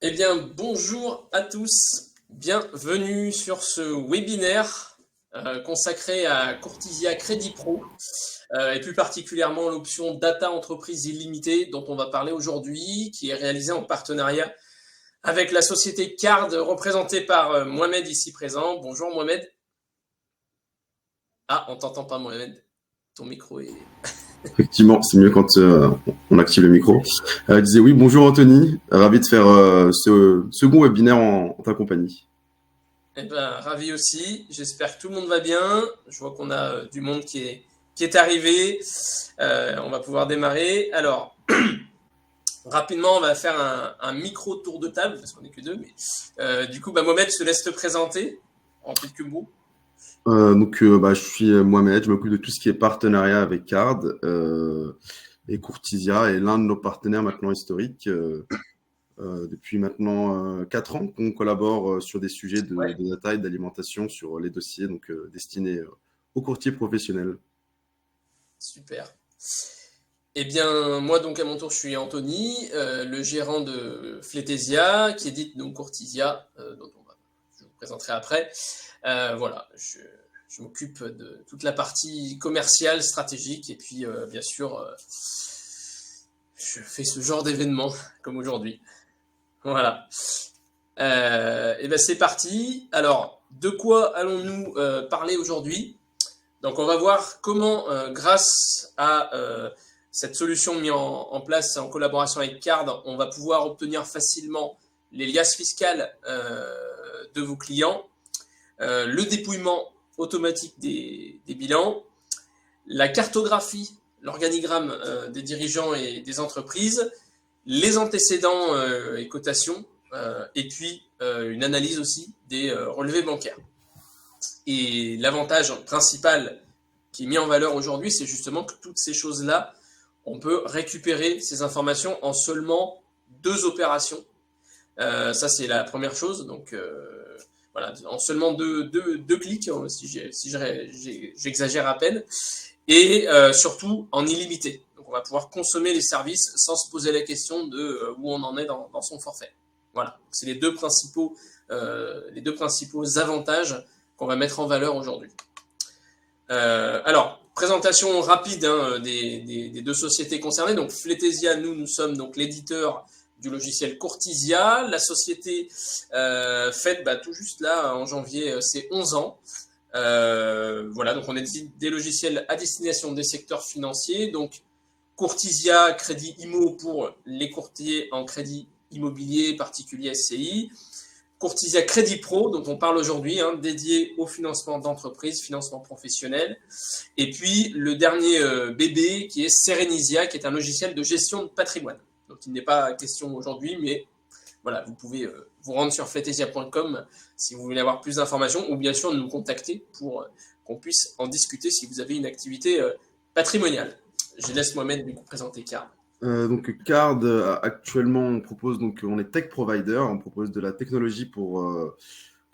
Eh bien, bonjour à tous, bienvenue sur ce webinaire consacré à Courtisia Crédit Pro et plus particulièrement l'option Data Entreprise Illimitée dont on va parler aujourd'hui, qui est réalisée en partenariat avec la société Card représentée par Mohamed ici présent. Bonjour Mohamed. Ah, on t'entend pas Mohamed, ton micro est... Effectivement, c'est mieux quand on active le micro. Je disais oui, bonjour Anthony, ravi de faire ce second webinaire en ta compagnie. Eh ben, ravi aussi. J'espère que tout le monde va bien. Je vois qu'on a du monde qui est arrivé. On va pouvoir démarrer. Alors, rapidement, on va faire un micro tour de table, parce qu'on n'est que deux. Mais, du coup, Mohamed, je te laisse te présenter en quelques mots. Je suis Mohamed, je m'occupe de tout ce qui est partenariat avec Card et Courtisia est l'un de nos partenaires maintenant historiques. Depuis maintenant 4 ans qu'on collabore sur des sujets Ouais, de data et d'alimentation sur les dossiers destinés aux courtiers professionnels. super. Eh bien, moi, donc, à mon tour, je suis Anthony, le gérant de Fletesia, qui édite donc Courtisia, je vous présenterai après. Voilà, je m'occupe de toute la partie commerciale, stratégique, et puis, bien sûr, je fais ce genre d'événement, comme aujourd'hui. Voilà. Et ben c'est parti. Alors, de quoi allons-nous parler aujourd'hui? Donc, on va voir comment, grâce à cette solution mise en place en collaboration avec Card, on va pouvoir obtenir facilement les liasses fiscales de vos clients, le dépouillement automatique des bilans, la cartographie, l'organigramme des dirigeants et des entreprises, les antécédents et cotations, et puis une analyse aussi des relevés bancaires. Et l'avantage principal qui est mis en valeur aujourd'hui, c'est justement que toutes ces choses-là, on peut récupérer ces informations en seulement 2 opérations. Ça, c'est la première chose. Donc, voilà, en seulement deux clics, si j'exagère à peine, et surtout en illimité. Donc, on va pouvoir consommer les services sans se poser la question de où on en est dans son forfait. Voilà, c'est les deux principaux avantages qu'on va mettre en valeur aujourd'hui. Alors, présentation rapide des deux sociétés concernées. Donc, Fletesia, nous sommes donc l'éditeur du logiciel Courtisia. La société fête tout juste là, en janvier, ses 11 ans. Voilà, donc on édite des logiciels à destination des secteurs financiers. Donc, Courtisia, crédit IMO pour les courtiers en crédit immobilier, particulier SCI. Courtisia Crédit Pro, dont on parle aujourd'hui, dédié au financement d'entreprises, financement professionnel. Et puis le dernier bébé qui est Serenisia, qui est un logiciel de gestion de patrimoine. Donc il n'est pas question aujourd'hui, mais voilà, vous pouvez vous rendre sur fletesia.com si vous voulez avoir plus d'informations, ou bien sûr nous contacter pour qu'on puisse en discuter si vous avez une activité patrimoniale. Je laisse Mohamed du coup présenter Carl. Card, actuellement, on est tech provider, on propose de la technologie pour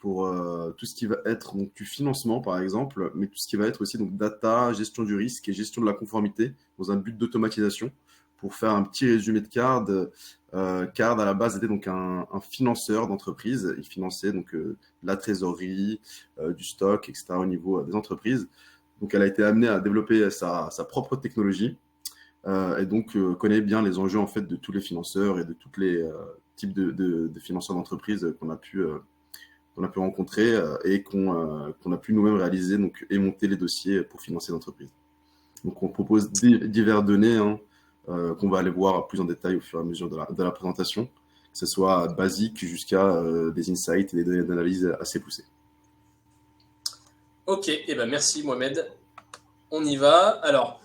tout ce qui va être donc, du financement, par exemple, mais tout ce qui va être aussi donc, data, gestion du risque et gestion de la conformité dans un but d'automatisation. Pour faire un petit résumé de Card, Card à la base était donc un financeur d'entreprise. Il finançait donc la trésorerie, du stock, etc. au niveau des entreprises. Donc elle a été amenée à développer sa propre technologie et donc connaît bien les enjeux en fait de tous les financeurs et de tous les types de financeurs d'entreprise qu'on a pu rencontrer et qu'on a pu nous-mêmes réaliser donc, et monter les dossiers pour financer l'entreprise. Donc on propose divers données qu'on va aller voir plus en détail au fur et à mesure de la présentation, que ce soit basique jusqu'à des insights et des données d'analyse assez poussées. Ok, et merci Mohamed. On y va. Alors,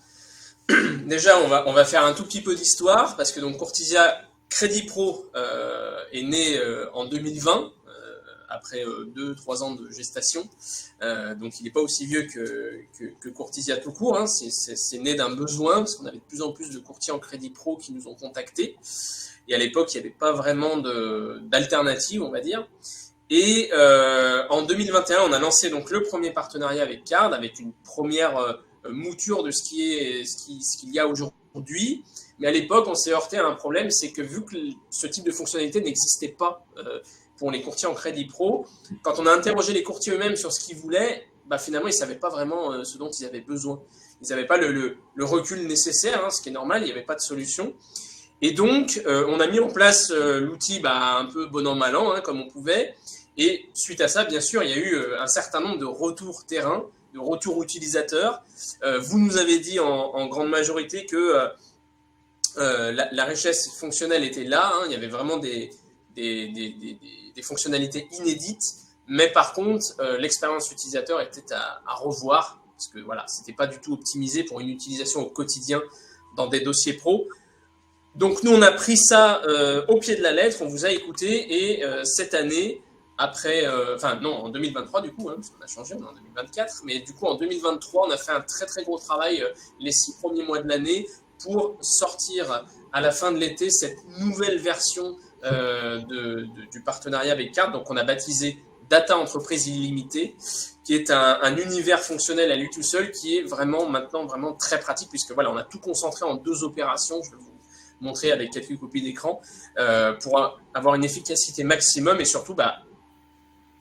déjà, on va faire un tout petit peu d'histoire, parce que donc Courtisia Crédit Pro est né en 2020, après 2-3 ans de gestation. Donc il n'est pas aussi vieux que Courtisia tout court. C'est né d'un besoin, parce qu'on avait de plus en plus de courtiers en Crédit Pro qui nous ont contactés. Et à l'époque, il n'y avait pas vraiment d'alternative, on va dire. Et en 2021, on a lancé donc le premier partenariat avec Card, avec une première mouture de ce qu'il y a aujourd'hui. aujourd'hui. Mais à l'époque, on s'est heurté à un problème, c'est que vu que ce type de fonctionnalité n'existait pas pour les courtiers en crédit pro, quand on a interrogé les courtiers eux-mêmes sur ce qu'ils voulaient, finalement, ils ne savaient pas vraiment ce dont ils avaient besoin. Ils n'avaient pas le recul nécessaire, ce qui est normal, il n'y avait pas de solution. Et donc, on a mis en place l'outil un peu bon an, mal an, comme on pouvait. Et suite à ça, bien sûr, il y a eu un certain nombre de retours terrain, de retours utilisateurs. Vous nous avez dit en grande majorité que la richesse fonctionnelle était là. Il y avait vraiment des fonctionnalités inédites. Mais par contre, l'expérience utilisateur était à revoir. Parce que voilà, ce n'était pas du tout optimisé pour une utilisation au quotidien dans des dossiers pro. Donc nous, on a pris ça au pied de la lettre, on vous a écouté, et cette année, en 2023 du coup, parce qu'on a changé, on est en 2024, mais du coup en 2023, on a fait un très très gros travail les 6 premiers mois de l'année pour sortir à la fin de l'été cette nouvelle version du partenariat avec Card. Donc on a baptisé Data Entreprise Illimitée, qui est un univers fonctionnel à lui tout seul, qui est maintenant vraiment très pratique, puisque voilà, on a tout concentré en 2 opérations. Je vais vous montrer avec quelques copies d'écran pour avoir une efficacité maximum et surtout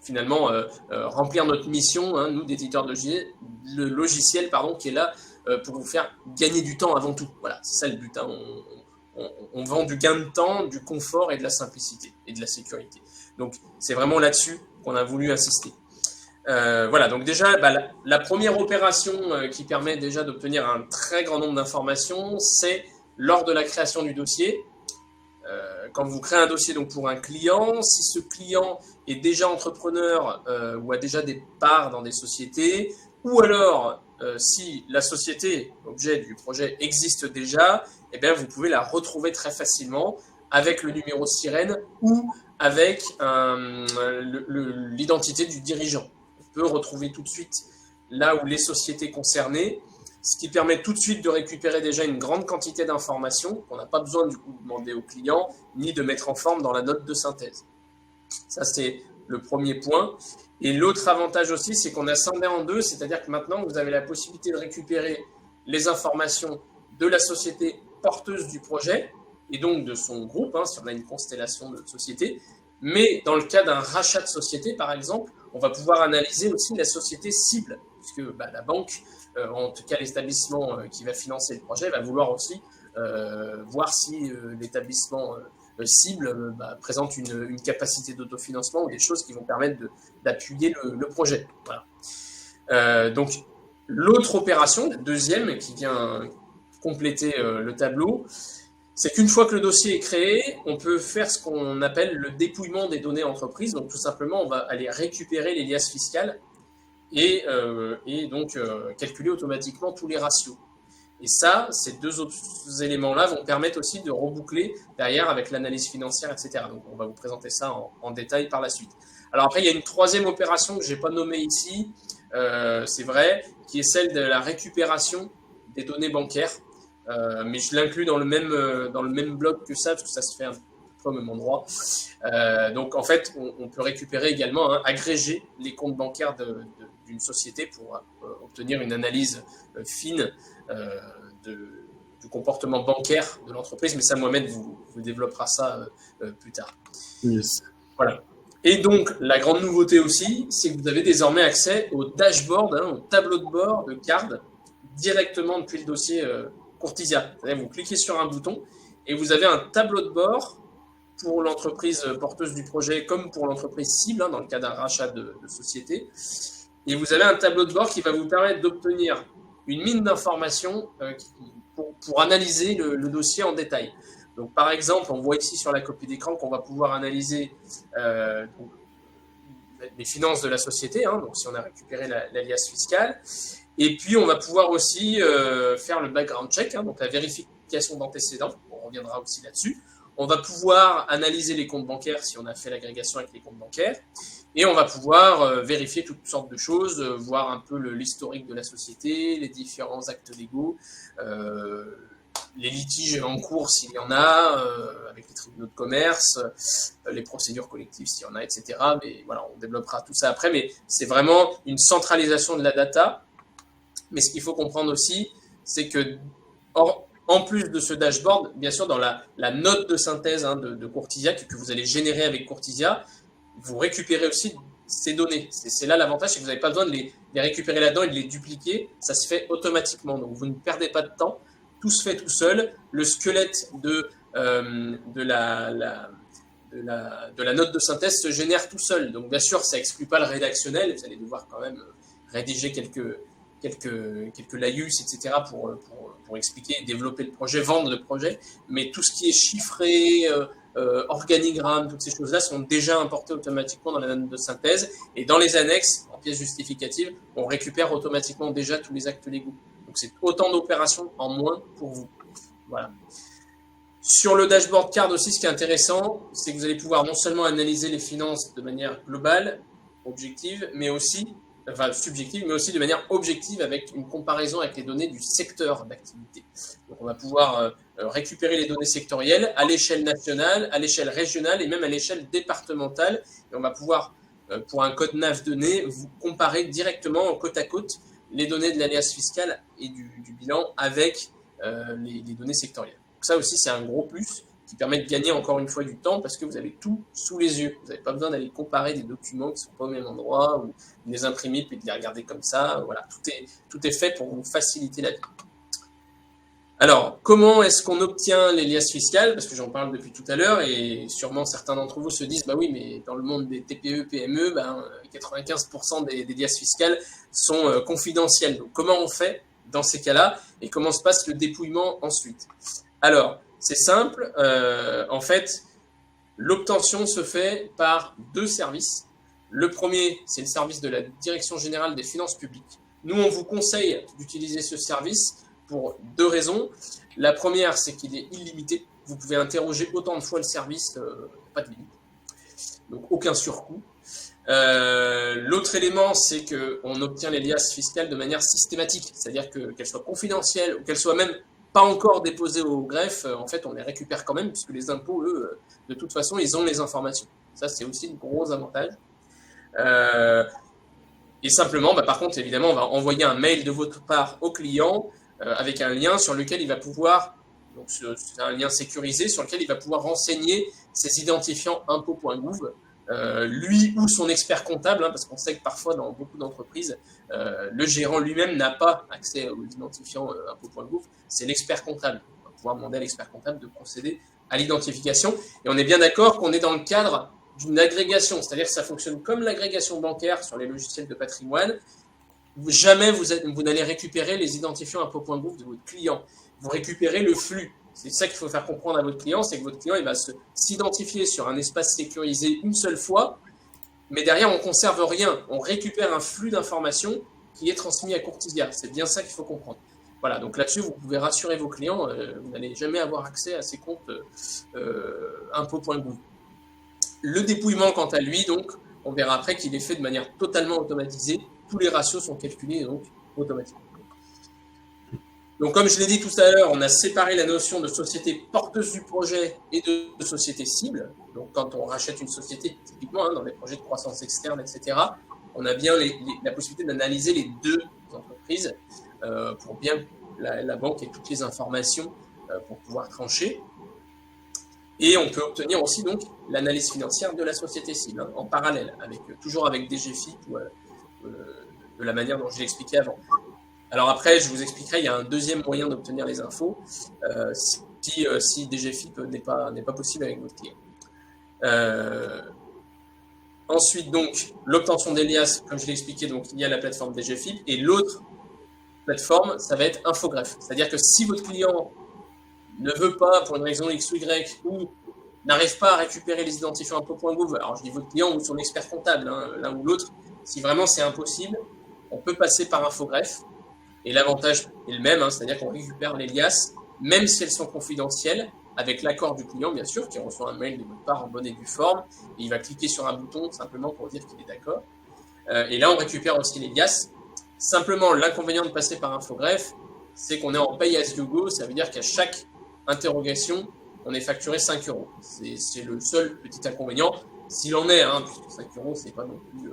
finalement remplir notre mission, nous d'éditeurs de logiciel, qui est là pour vous faire gagner du temps avant tout. Voilà, c'est ça le but. On vend du gain de temps, du confort et de la simplicité et de la sécurité. Donc c'est vraiment là-dessus qu'on a voulu insister. Voilà, donc déjà la première opération qui permet déjà d'obtenir un très grand nombre d'informations, c'est lors de la création du dossier. Quand vous créez un dossier donc pour un client, si ce client est déjà entrepreneur ou a déjà des parts dans des sociétés, ou alors si la société, l'objet du projet, existe déjà, eh bien, vous pouvez la retrouver très facilement avec le numéro de sirène ou avec l'identité du dirigeant. On peut retrouver tout de suite là où les sociétés concernées, ce qui permet tout de suite de récupérer déjà une grande quantité d'informations qu'on n'a pas besoin du coup de demander au client, ni de mettre en forme dans la note de synthèse. Ça, c'est le premier point. Et l'autre avantage aussi, c'est qu'on a scindé en 2, c'est-à-dire que maintenant, vous avez la possibilité de récupérer les informations de la société porteuse du projet, et donc de son groupe, si on a une constellation de sociétés. Mais dans le cas d'un rachat de société, par exemple, on va pouvoir analyser aussi la société cible, puisque la banque, en tout cas l'établissement qui va financer le projet, va vouloir aussi voir si l'établissement cible présente une capacité d'autofinancement ou des choses qui vont permettre d'appuyer le projet. Voilà. Donc l'autre opération, la deuxième, qui vient compléter le tableau, c'est qu'une fois que le dossier est créé, on peut faire ce qu'on appelle le dépouillement des données entreprises. Donc tout simplement, on va aller récupérer les liasses fiscales et donc calculer automatiquement tous les ratios. Et ça, ces 2 autres éléments-là vont permettre aussi de reboucler derrière avec l'analyse financière, etc. Donc on va vous présenter ça en détail par la suite. Alors après, il y a une troisième opération que je n'ai pas nommée ici, c'est vrai, qui est celle de la récupération des données bancaires. Mais je l'inclus dans le même bloc que ça, parce que ça se fait un peu au même endroit. Donc en fait, on peut récupérer également, agréger les comptes bancaires d'une société pour obtenir une analyse fine du comportement bancaire de l'entreprise. Mais ça, Mohamed vous développera ça plus tard. Yes. Voilà. Et donc, la grande nouveauté aussi, c'est que vous avez désormais accès au dashboard, au tableau de bord de Card, directement depuis le dossier Courtisia. C'est-à-dire, vous cliquez sur un bouton et vous avez un tableau de bord pour l'entreprise porteuse du projet comme pour l'entreprise cible, dans le cas d'un rachat de société. Et vous avez un tableau de bord qui va vous permettre d'obtenir une mine d'informations pour analyser le dossier en détail. Donc, par exemple, on voit ici sur la copie d'écran qu'on va pouvoir analyser les finances de la société, donc si on a récupéré la liasse fiscale. Et puis, on va pouvoir aussi faire le background check, donc la vérification d'antécédents. On reviendra aussi là-dessus. On va pouvoir analyser les comptes bancaires si on a fait l'agrégation avec les comptes bancaires. Et on va pouvoir vérifier toutes sortes de choses, voir un peu l'historique de la société, les différents actes légaux, les litiges en cours s'il y en a, avec les tribunaux de commerce, les procédures collectives s'il y en a, etc. Mais voilà, on développera tout ça après. Mais c'est vraiment une centralisation de la data. Mais ce qu'il faut comprendre aussi, c'est que en en plus de ce dashboard, bien sûr, dans la note de synthèse de Courtisia que vous allez générer avec Courtisia, vous récupérez aussi ces données. C'est là l'avantage, c'est que vous n'avez pas besoin de les récupérer là-dedans et de les dupliquer. Ça se fait automatiquement. Donc, vous ne perdez pas de temps. Tout se fait tout seul. Le squelette de la note de synthèse se génère tout seul. Donc, bien sûr, ça exclut pas le rédactionnel. Vous allez devoir quand même rédiger quelques laïus, etc. pour expliquer, développer le projet, vendre le projet. Mais tout ce qui est chiffré, organigramme, toutes ces choses-là sont déjà importées automatiquement dans la note de synthèse. Et dans les annexes, en pièces justificatives, on récupère automatiquement déjà tous les actes légaux. Donc c'est autant d'opérations en moins pour vous. Voilà. Sur le dashboard card aussi, ce qui est intéressant, c'est que vous allez pouvoir non seulement analyser les finances de manière globale, objective, mais aussi, enfin subjective, mais aussi de manière objective avec une comparaison avec les données du secteur d'activité. Donc on va pouvoir récupérer les données sectorielles à l'échelle nationale, à l'échelle régionale et même à l'échelle départementale. Et on va pouvoir, pour un code NAV donné, vous comparer directement côte à côte les données de l'alias fiscal et du bilan avec les données sectorielles. Donc ça aussi, c'est un gros plus qui permet de gagner encore une fois du temps parce que vous avez tout sous les yeux. Vous n'avez pas besoin d'aller comparer des documents qui ne sont pas au même endroit ou de les imprimer puis de les regarder comme ça. Voilà, tout est fait pour vous faciliter la vie. Alors, comment est-ce qu'on obtient les liasses fiscales? Parce que j'en parle depuis tout à l'heure et sûrement certains d'entre vous se disent, bah oui, mais dans le monde des TPE, PME, 95% des liasses fiscales sont confidentielles. Donc, comment on fait dans ces cas-là et comment se passe le dépouillement ensuite? Alors, c'est simple. En fait, l'obtention se fait par deux services. Le premier, c'est le service de la Direction générale des finances publiques. Nous, on vous conseille d'utiliser ce service pour deux raisons. La première, c'est qu'il est illimité. Vous pouvez interroger autant de fois le service, pas de limite. Donc, aucun surcoût. L'autre élément, c'est qu'on obtient les liasses fiscales de manière systématique, c'est-à-dire qu'elles soient confidentielles ou qu'elles soient même pas encore déposées au greffe. En fait, on les récupère quand même, puisque les impôts, eux, de toute façon, ils ont les informations. Ça, c'est aussi un gros avantage. Et simplement, par contre, évidemment, on va envoyer un mail de votre part au client avec un lien sur lequel il va pouvoir, donc c'est un lien sécurisé, sur lequel il va pouvoir renseigner ses identifiants impôts.gouv, lui ou son expert comptable, parce qu'on sait que parfois, dans beaucoup d'entreprises, le gérant lui-même n'a pas accès aux identifiants impôts.gouv, c'est l'expert comptable. On va pouvoir demander à l'expert comptable de procéder à l'identification. Et on est bien d'accord qu'on est dans le cadre d'une agrégation, c'est-à-dire que ça fonctionne comme l'agrégation bancaire sur les logiciels de patrimoine. Jamais vous n'allez récupérer les identifiants impôts.gouv de votre client. Vous récupérez le flux. C'est ça qu'il faut faire comprendre à votre client, c'est que votre client il va s'identifier sur un espace sécurisé une seule fois, mais derrière on ne conserve rien. On récupère un flux d'informations qui est transmis à Courtisia. C'est bien ça qu'il faut comprendre. Voilà, donc là-dessus, vous pouvez rassurer vos clients, vous n'allez jamais avoir accès à ces comptes impôts.gouv. Le dépouillement, quant à lui, donc, on verra après qu'il est fait de manière totalement automatisée. Tous les ratios sont calculés donc automatiquement. Donc, comme je l'ai dit tout à l'heure, on a séparé la notion de société porteuse du projet et de société cible. Donc, quand on rachète une société, typiquement, dans les projets de croissance externe, etc., on a bien la possibilité d'analyser les deux entreprises pour bien la banque ait toutes les informations pour pouvoir trancher. Et on peut obtenir aussi donc l'analyse financière de la société cible en parallèle, toujours avec DGFIP ou de la manière dont je l'ai expliqué avant. Alors après, je vous expliquerai, il y a un deuxième moyen d'obtenir les infos si DGFIP n'est pas possible avec votre client. Ensuite, donc, l'obtention des liasses, comme je l'ai expliqué, donc, il y a la plateforme DGFIP et l'autre plateforme, ça va être Infogreffe. C'est-à-dire que si votre client ne veut pas, pour une raison X ou Y, ou n'arrive pas à récupérer les identifiants impôts.gouv, alors je dis votre client ou son expert comptable, l'un ou l'autre, si vraiment c'est impossible, on peut passer par Infogreffe, et l'avantage est le même, c'est-à-dire qu'on récupère les liasses, même si elles sont confidentielles, avec l'accord du client, bien sûr, qui reçoit un mail de votre part en bonne et due forme, et il va cliquer sur un bouton simplement pour dire qu'il est d'accord. Et là, on récupère aussi les liasses. Simplement, l'inconvénient de passer par Infogreffe, c'est qu'on est en pay as you go, ça veut dire qu'à chaque interrogation, on est facturé 5 €. C'est le seul petit inconvénient, s'il en est, puisque 5 €, c'est pas non plus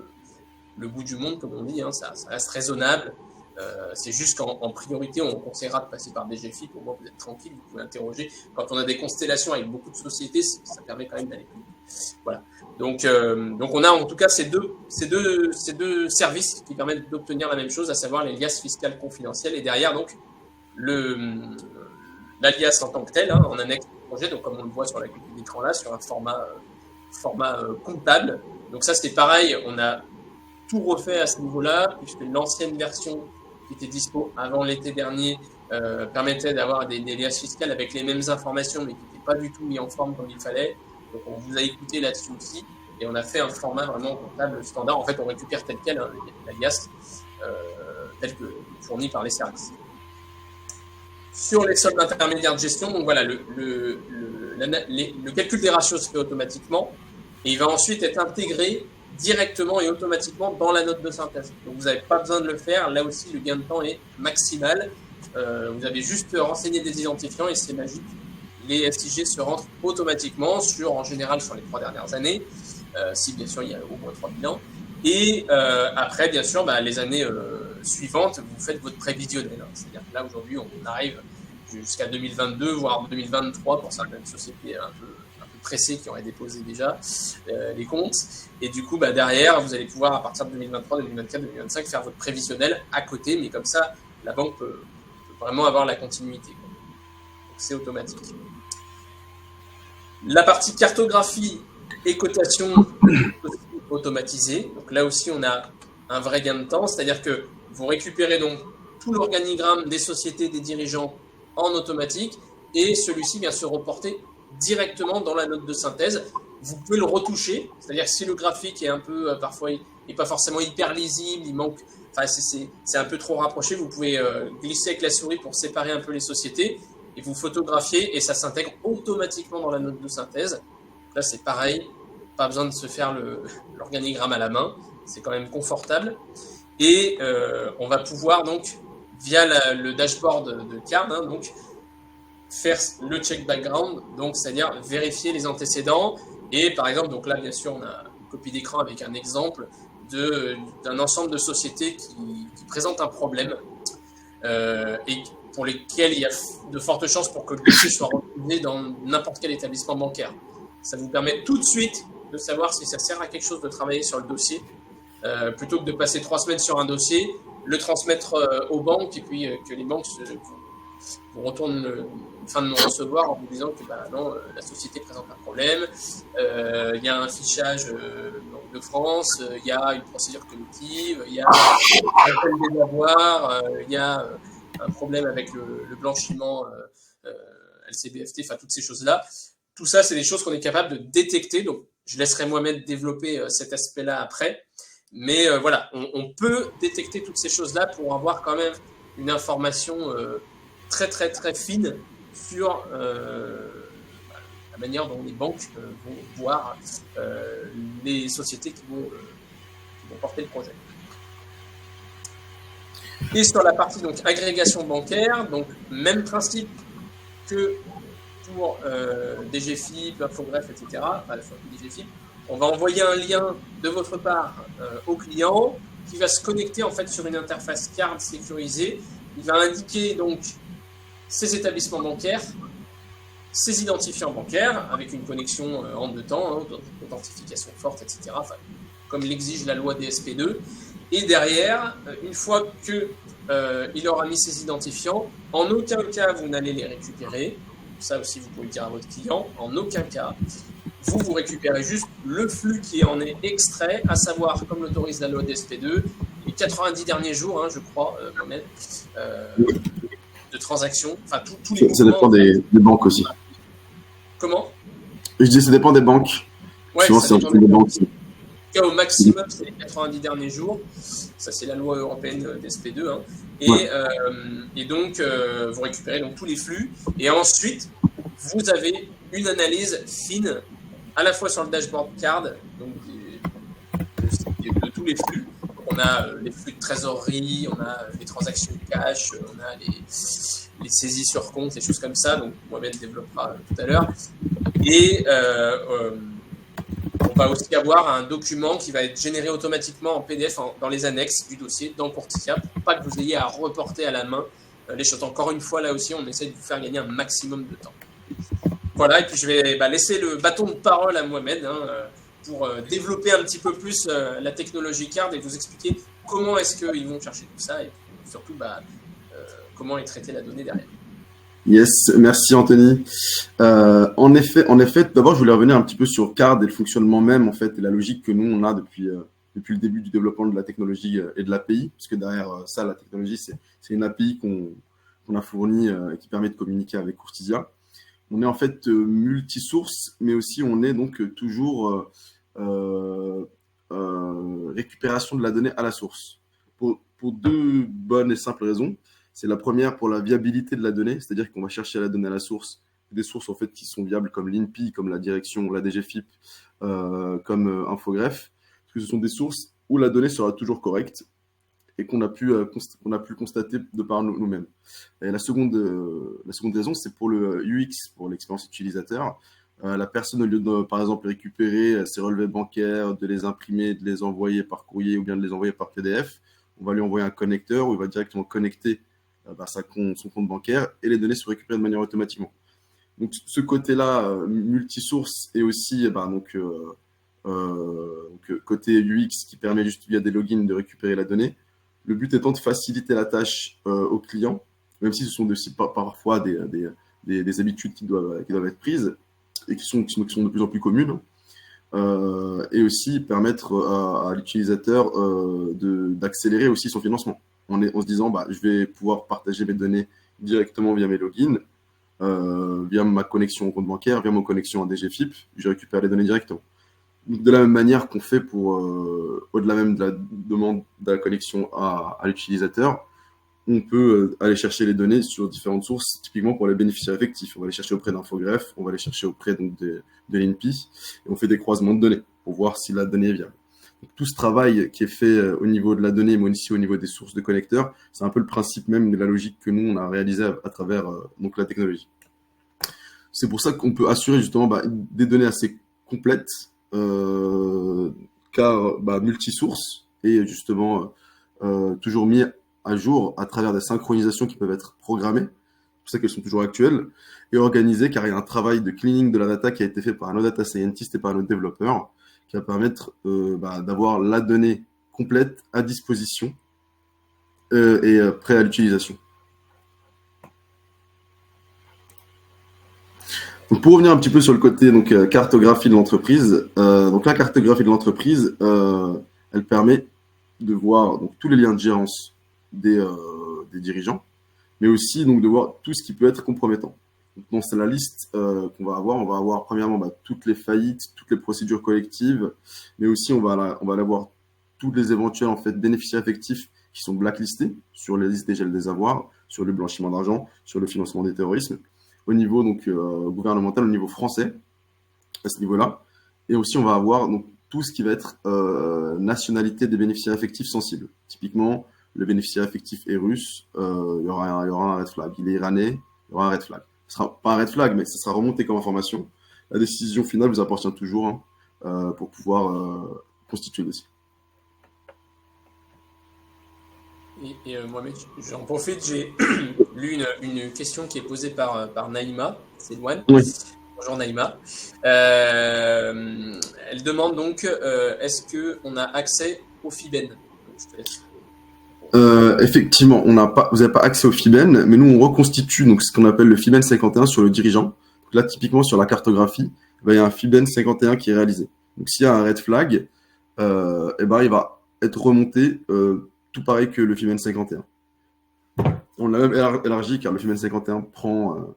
le bout du monde, comme on dit, ça reste raisonnable. C'est juste qu'en priorité, on conseillera de passer par DGFIP. Au moins, vous êtes tranquille, vous pouvez interroger. Quand on a des constellations avec beaucoup de sociétés, ça permet quand même d'aller plus vite. Voilà. Donc, on a en tout cas ces deux services qui permettent d'obtenir la même chose, à savoir les liasses fiscales confidentielles. Et derrière, donc, l'alias en tant que tel, en annexe du projet, donc comme on le voit sur la copie d'écran là, sur un format comptable. Donc ça, c'était pareil, on a tout refait à ce niveau-là, puisque l'ancienne version qui était dispo avant l'été dernier permettait d'avoir des liasses fiscales avec les mêmes informations, mais qui n'étaient pas du tout mis en forme comme il fallait. Donc on vous a écouté là-dessus aussi, et on a fait un format vraiment comptable standard. En fait, on récupère tel quel l'alias tel que fourni par les services. Sur les soldes intermédiaires de gestion, donc voilà, le calcul des ratios se fait automatiquement, et il va ensuite être intégré directement et automatiquement dans la note de synthèse. Donc vous n'avez pas besoin de le faire. Là aussi, le gain de temps est maximal. Vous avez juste renseigné des identifiants et c'est magique. Les SIG se rentrent automatiquement en général sur les 3 dernières années, si bien sûr il y a au moins 3 bilans. Et après, bien sûr, les années suivantes, vous faites votre prévisionnel. C'est-à-dire que là, aujourd'hui, on arrive jusqu'à 2022, voire 2023 pour certaines sociétés un peu pressées qui auraient déposé déjà les comptes. Et du coup, derrière, vous allez pouvoir, à partir de 2023, 2024, 2025, faire votre prévisionnel à côté. Mais comme ça, la banque peut vraiment avoir la continuité. Donc, c'est automatique. La partie cartographie et cotation aussi automatisée. Donc là aussi, on a un vrai gain de temps. C'est-à-dire que vous récupérez donc tout l'organigramme des sociétés, des dirigeants en automatique. Et celui-ci vient se reporter directement dans la note de synthèse. Vous pouvez le retoucher, c'est-à-dire que si le graphique est un peu, parfois, il n'est pas forcément hyper lisible, il manque, c'est un peu trop rapproché, vous pouvez glisser avec la souris pour séparer un peu les sociétés, et vous photographiez, et ça s'intègre automatiquement dans la note de synthèse. Donc là, c'est pareil, pas besoin de se faire l'organigramme à la main, c'est quand même confortable. Et on va pouvoir, donc, via le dashboard de Card, donc, faire le check background, donc c'est-à-dire vérifier les antécédents. Et par exemple, donc là, bien sûr, on a une copie d'écran avec un exemple d'un ensemble de sociétés qui présentent un problème et pour lesquelles il y a de fortes chances pour que le dossier soit retrouvé dans n'importe quel établissement bancaire. Ça vous permet tout de suite de savoir si ça sert à quelque chose de travailler sur le dossier, plutôt que de passer 3 semaines sur un dossier, le transmettre aux banques et puis que les banques vous retournent fin de non-recevoir en vous disant que non, la société présente un problème, il y a un fichage de France, il y a une procédure collective, il y a un appel des avoirs, il y a un problème avec le blanchiment LCBFT, enfin toutes ces choses-là. Tout ça, c'est des choses qu'on est capable de détecter. Donc, je laisserai Mohamed développer cet aspect-là après. Mais voilà, on peut détecter toutes ces choses-là pour avoir quand même une information très très très fine sur la manière dont les banques vont voir les sociétés qui vont porter le projet. Et sur la partie donc agrégation bancaire, donc même principe que pour DGFIP, Infogreffe, etc. Enfin, DGFIP, on va envoyer un lien de votre part au client qui va se connecter en fait sur une interface card sécurisée. Il va indiquer donc ses établissements bancaires, ses identifiants bancaires, avec une connexion en 2 temps, authentification forte, etc., enfin, comme l'exige la loi DSP2. Et derrière, une fois qu'il aura mis ses identifiants, en aucun cas vous n'allez les récupérer. Ça aussi, vous pouvez le dire à votre client. En aucun cas, vous récupérez juste le flux qui en est extrait, à savoir, comme l'autorise la loi DSP2, les 90 derniers jours, je crois, Mohamed, de transactions, enfin tous les mouvements. Ça dépend des banques aussi. Comment? Je dis ça dépend des banques. Ouais, souvent c'est des banques. Au maximum, c'est les 90 derniers jours. Ça, c'est la loi européenne DSP2. Et donc, vous récupérez donc tous les flux. Et ensuite, vous avez une analyse fine, à la fois sur le dashboard card, donc de tous les flux. On a les flux de trésorerie, on a les transactions cash, on a les saisies sur compte, des choses comme ça. Donc, Mohamed développera tout à l'heure. Et on va aussi avoir un document qui va être généré automatiquement en PDF dans les annexes du dossier, dans Courtisia, pour pas que vous ayez à reporter à la main les choses. Encore une fois, là aussi, on essaie de vous faire gagner un maximum de temps. Voilà, et puis je vais laisser le bâton de parole à Mohamed pour développer un petit peu plus la technologie card et vous expliquer comment est-ce qu'ils vont chercher tout ça et surtout comment est traitée la donnée derrière. Yes, merci Anthony. En effet, d'abord je voulais revenir un petit peu sur Card et le fonctionnement même en fait et la logique que nous on a depuis le début du développement de la technologie et de l'API, parce que derrière ça la technologie c'est une API qu'on a fournie et qui permet de communiquer avec Courtisia. On est en fait multi-source, mais aussi on est donc toujours récupération de la donnée à la source. Pour deux bonnes et simples raisons. C'est la première pour la viabilité de la donnée, c'est-à-dire qu'on va chercher la donnée à la source, des sources en fait qui sont viables comme l'INPI, comme la direction, la DGFIP, comme Infogreffe, parce que ce sont des sources où la donnée sera toujours correcte et qu'on a pu constater de par nous-mêmes. Et la seconde raison, c'est pour le UX, pour l'expérience utilisateur. La personne, au lieu de, par exemple, récupérer ses relevés bancaires, de les imprimer, de les envoyer par courrier ou bien de les envoyer par PDF, on va lui envoyer un connecteur où il va directement connecter son compte bancaire et les données sont récupérées de manière automatiquement. Donc, ce côté-là, multisource et aussi côté UX qui permet juste via des logins de récupérer la donnée. Le but étant de faciliter la tâche aux clients, même si ce sont aussi parfois des habitudes qui doivent être prises et qui sont de plus en plus communes. Et aussi permettre à l'utilisateur d'accélérer aussi son financement en se disant je vais pouvoir partager mes données directement via mes logins, via ma connexion au compte bancaire, via ma connexion à DGFIP, je récupère les données directement. Donc, de la même manière qu'on fait pour au-delà même de la demande de la connexion à l'utilisateur, on peut aller chercher les données sur différentes sources, typiquement pour les bénéficiaires effectifs. On va les chercher auprès d'Infogreffe, on va les chercher auprès de l'INPI, et on fait des croisements de données pour voir si la donnée est viable. Donc, tout ce travail qui est fait au niveau de la donnée, mais aussi au niveau des sources de connecteurs, c'est un peu le principe même de la logique que nous, on a réalisé à travers la technologie. C'est pour ça qu'on peut assurer justement des données assez complètes, car multi-sources, et justement toujours mis à jour à travers des synchronisations qui peuvent être programmées, c'est pour ça qu'elles sont toujours actuelles, et organisées car il y a un travail de cleaning de la data qui a été fait par nos data scientists et par nos développeurs qui va permettre d'avoir la donnée complète à disposition et prêt à l'utilisation. Donc pour revenir un petit peu sur le côté cartographie de l'entreprise, donc la cartographie de l'entreprise, elle permet de voir tous les liens de gérance des dirigeants, mais aussi de voir tout ce qui peut être compromettant. Donc c'est la liste qu'on va avoir. On va avoir premièrement toutes les faillites, toutes les procédures collectives, mais aussi on va aller voir tous les éventuels bénéficiaires effectifs qui sont blacklistés sur les listes des gels des avoirs, sur le blanchiment d'argent, sur le financement des terrorismes, au niveau gouvernemental, au niveau français, à ce niveau-là. Et aussi on va avoir tout ce qui va être nationalité des bénéficiaires effectifs sensibles. Typiquement, le bénéficiaire effectif est russe, il y aura un red flag. Il est iranais, il y aura un red flag. Ce sera pas un red flag, mais ça sera remonté comme information. La décision finale vous appartient toujours pour pouvoir constituer le dossier. Et Mohamed, j'en profite, j'ai lu une question qui est posée par Naïma, c'est Loane. Oui. Bonjour Naïma. Elle demande donc est-ce qu'on a accès au FIBEN? Je te laisse. Effectivement, vous n'avez pas accès au FIBEN, mais nous on reconstitue ce qu'on appelle le FIBEN 51 sur le dirigeant. Donc là, typiquement sur la cartographie, il y a un FIBEN 51 qui est réalisé. Donc s'il y a un red flag, il va être remonté tout pareil que le FIBEN 51. On l'a même élargi car le FIBEN 51 prend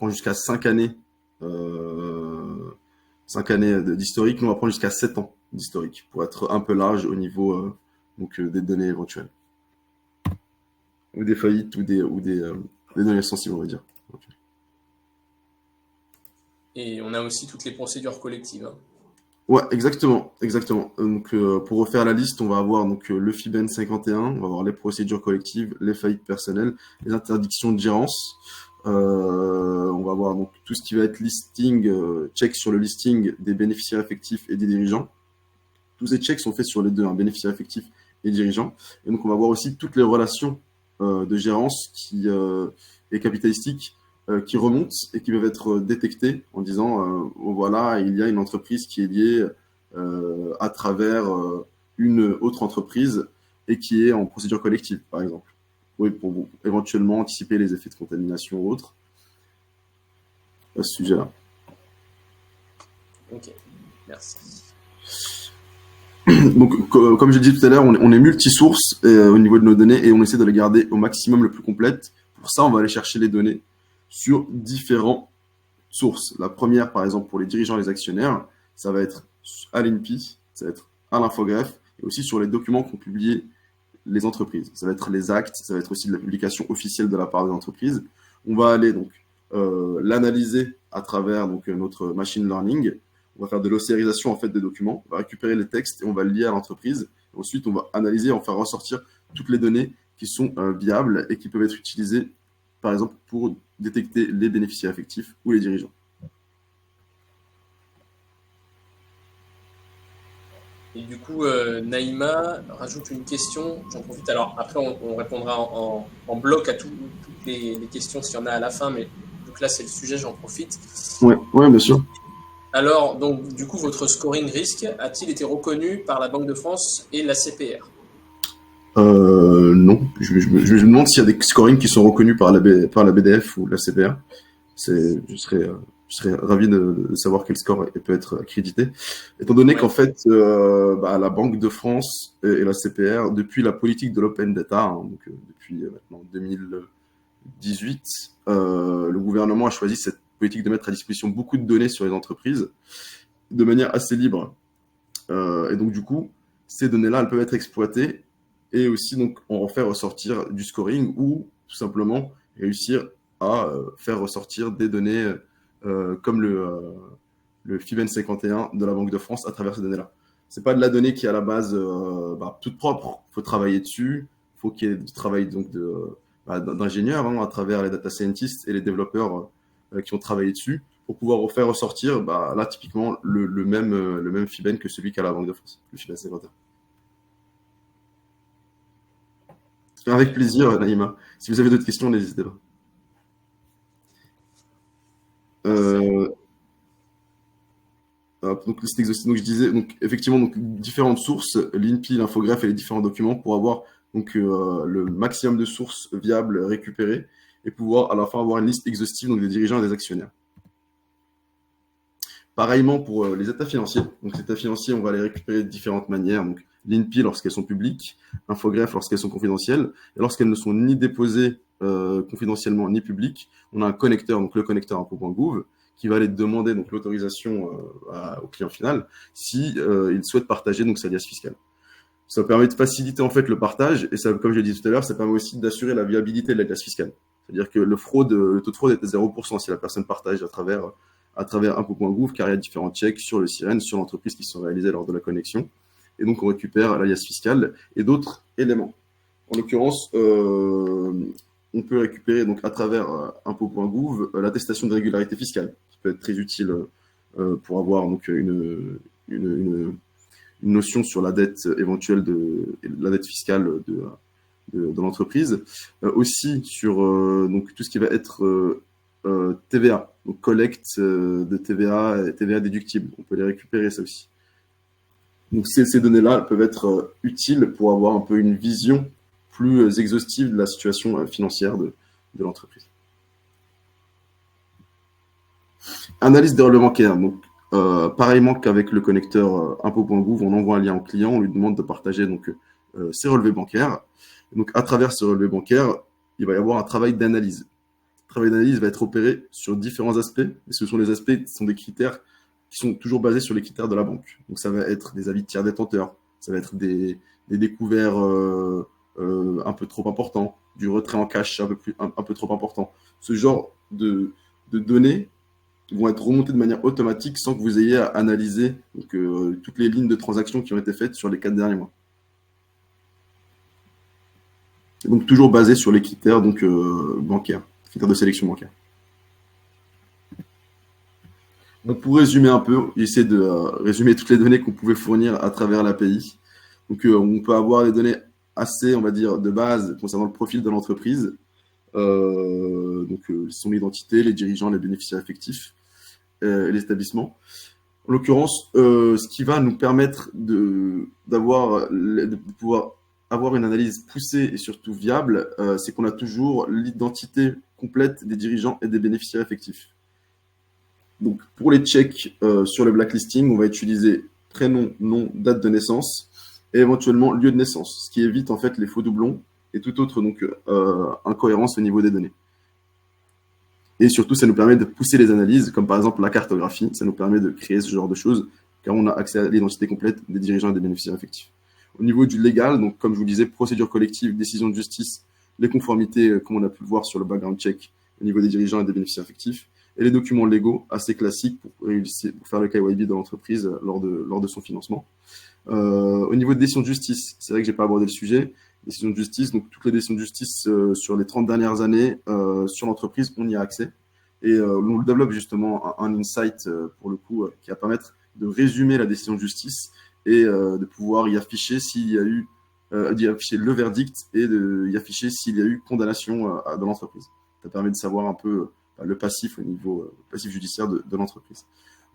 jusqu'à 5 années, 5 années d'historique. Nous on va prendre jusqu'à 7 ans d'historique pour être un peu large au niveau des données éventuelles. Ou des faillites ou des données sensibles, on va dire. Et on a aussi toutes les procédures collectives. Ouais, exactement. Donc, pour refaire la liste, on va avoir le FIBEN 51, on va avoir les procédures collectives, les faillites personnelles, les interdictions de gérance. On va avoir tout ce qui va être listing, check sur le listing des bénéficiaires effectifs et des dirigeants. Tous ces checks sont faits sur les deux, bénéficiaires effectifs et dirigeants. Et donc, on va voir aussi toutes les relations de gérance et capitalistiques qui remontent et qui peuvent être détectées en disant oh, voilà, il y a une entreprise qui est liée à travers une autre entreprise et qui est en procédure collective, par exemple. Oui, pour éventuellement anticiper les effets de contamination ou autres à ce sujet-là. Ok, merci. Donc, comme j'ai dit tout à l'heure, on est multi-sources au niveau de nos données et on essaie de les garder au maximum le plus complètes. Pour ça, on va aller chercher les données sur différentes sources. La première, par exemple, pour les dirigeants et les actionnaires, ça va être à l'INPI, ça va être à l'infogreffe et aussi sur les documents qu'ont publiés les entreprises. Ça va être les actes, ça va être aussi de la publication officielle de la part des entreprises. On va aller donc l'analyser à travers donc, notre machine learning. On va faire de l'océarisation en fait des documents. On va récupérer les textes et on va le lier à l'entreprise. Ensuite, on va analyser et en faire ressortir toutes les données qui sont viables et qui peuvent être utilisées, par exemple, pour détecter les bénéficiaires effectifs ou les dirigeants. Et du coup, Naïma rajoute une question. J'en profite. Alors, après, on répondra en bloc à toutes les questions s'il y en a à la fin, mais donc là, c'est le sujet, j'en profite. Oui, ouais, bien sûr. Alors, donc, du coup, votre scoring risque a-t-il été reconnu par la Banque de France et la CPR? Non. Je me demande s'il y a des scorings qui sont reconnus par la BDF ou la CPR. Je serais ravi de savoir quel score peut être accrédité. Étant donné qu'en fait, la Banque de France et la CPR, depuis la politique de l'open data, hein, donc, depuis maintenant 2018, le gouvernement a choisi cette politique de mettre à disposition beaucoup de données sur les entreprises de manière assez libre. Et donc, du coup, ces données-là, elles peuvent être exploitées et aussi donc en faire ressortir du scoring ou tout simplement réussir à faire ressortir des données comme le FIBEN 51 de la Banque de France à travers ces données-là. C'est pas de la donnée qui est à la base toute propre. Il faut travailler dessus. Il faut qu'il y ait du travail donc d'ingénieurs à travers les data scientists et les développeurs qui ont travaillé dessus pour pouvoir faire ressortir là typiquement le même FIBEN que celui qu'a la Banque de France, le FIBEN 51. Avec plaisir, Naïma. Si vous avez d'autres questions, n'hésitez pas. Donc, liste exhaustive. Donc, je disais, donc, effectivement, donc, différentes sources, l'INPI, l'infographe et les différents documents pour avoir donc, le maximum de sources viables récupérées et pouvoir à la fin avoir une liste exhaustive donc, des dirigeants et des actionnaires. Pareillement pour les états financiers. Donc, les états financiers, on va les récupérer de différentes manières. Donc, l'INPI lorsqu'elles sont publiques, l'infographe lorsqu'elles sont confidentielles, et lorsqu'elles ne sont ni déposées confidentiellement ni publiques, on a un connecteur, donc le connecteur impôts.gouv, qui va aller demander donc l'autorisation au client final si il souhaite partager donc sa liasse fiscale. Ça permet de faciliter en fait le partage et ça, comme je l'ai dit tout à l'heure, ça permet aussi d'assurer la viabilité de la liasse fiscale. C'est-à-dire que le taux de fraude est à 0% si la personne partage à travers impôts.gouv, car il y a différents checks sur le SIREN, sur l'entreprise qui sont réalisés lors de la connexion. Et donc, on récupère l'alias fiscale et d'autres éléments. En l'occurrence, on peut récupérer donc, à travers impôts.gouv l'attestation de régularité fiscale, qui peut être très utile pour avoir donc, une notion sur la dette éventuelle la dette fiscale de l'entreprise. Aussi sur donc, tout ce qui va être TVA, donc collecte de TVA et TVA déductible. On peut les récupérer, ça aussi. Donc ces données-là peuvent être utiles pour avoir un peu une vision plus exhaustive de la situation financière de l'entreprise. Analyse des relevés bancaires. Donc, pareillement qu'avec le connecteur impôts.gouv, on envoie un lien au client, on lui demande de partager donc, ses relevés bancaires. Donc, à travers ces relevés bancaires, il va y avoir un travail d'analyse. Le travail d'analyse va être opéré sur différents aspects, et ce sont les aspects qui sont des critères qui sont toujours basés sur les critères de la banque. Donc, ça va être des avis de tiers détenteurs, ça va être des découverts un peu trop importants, du retrait en cash un peu trop important. Ce genre de données vont être remontées de manière automatique sans que vous ayez à analyser donc, toutes les lignes de transactions qui ont été faites sur les 4 derniers mois. Et donc, toujours basé sur les critères donc, bancaires, critères de sélection bancaire. Donc, pour résumer un peu, j'essaie de résumer toutes les données qu'on pouvait fournir à travers l'API. Donc, on peut avoir des données assez, on va dire, de base concernant le profil de l'entreprise. Son identité, les dirigeants, les bénéficiaires effectifs et l'établissement. En l'occurrence, ce qui va nous permettre de pouvoir avoir une analyse poussée et surtout viable, c'est qu'on a toujours l'identité complète des dirigeants et des bénéficiaires effectifs. Donc, pour les checks sur le blacklisting, on va utiliser prénom, nom, date de naissance et éventuellement lieu de naissance, ce qui évite en fait les faux doublons et toute autre incohérence au niveau des données. Et surtout, ça nous permet de pousser les analyses, comme par exemple la cartographie, ça nous permet de créer ce genre de choses, car on a accès à l'identité complète des dirigeants et des bénéficiaires effectifs. Au niveau du légal, donc comme je vous disais, procédure collective, décision de justice, les conformités, comme on a pu le voir sur le background check, au niveau des dirigeants et des bénéficiaires effectifs, et les documents légaux assez classiques pour faire le KYB de l'entreprise lors de son financement. Au niveau de décision de justice, c'est vrai que je n'ai pas abordé le sujet. Décision de justice, donc toutes les décisions de justice sur les 30 dernières années sur l'entreprise, on y a accès. Et on développe justement un insight, pour le coup, qui va permettre de résumer la décision de justice et de pouvoir y afficher s'il y a eu, d'y afficher le verdict et d'y afficher s'il y a eu condamnation dans l'entreprise. Ça permet de savoir un peu le passif au niveau passif judiciaire de l'entreprise.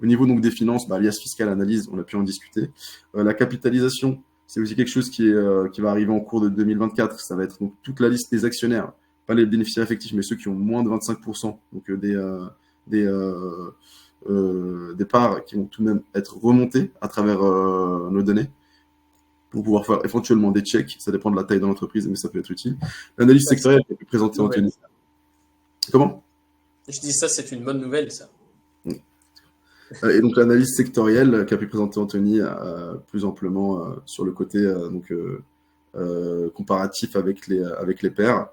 Au niveau donc des finances, alias fiscale, analyse, on a pu en discuter. La capitalisation, c'est aussi quelque chose qui va arriver en cours de 2024. Ça va être donc toute la liste des actionnaires, pas les bénéficiaires effectifs, mais ceux qui ont moins de 25%, donc des parts qui vont tout de même être remontées à travers nos données pour pouvoir faire éventuellement des checks. Ça dépend de la taille de l'entreprise, mais ça peut être utile. L'analyse sectorielle qui est présentée en tenue. Comment ? Je dis ça, c'est une bonne nouvelle, ça. Et donc l'analyse sectorielle qu'a pu présenter Anthony plus amplement sur le côté comparatif avec les pairs,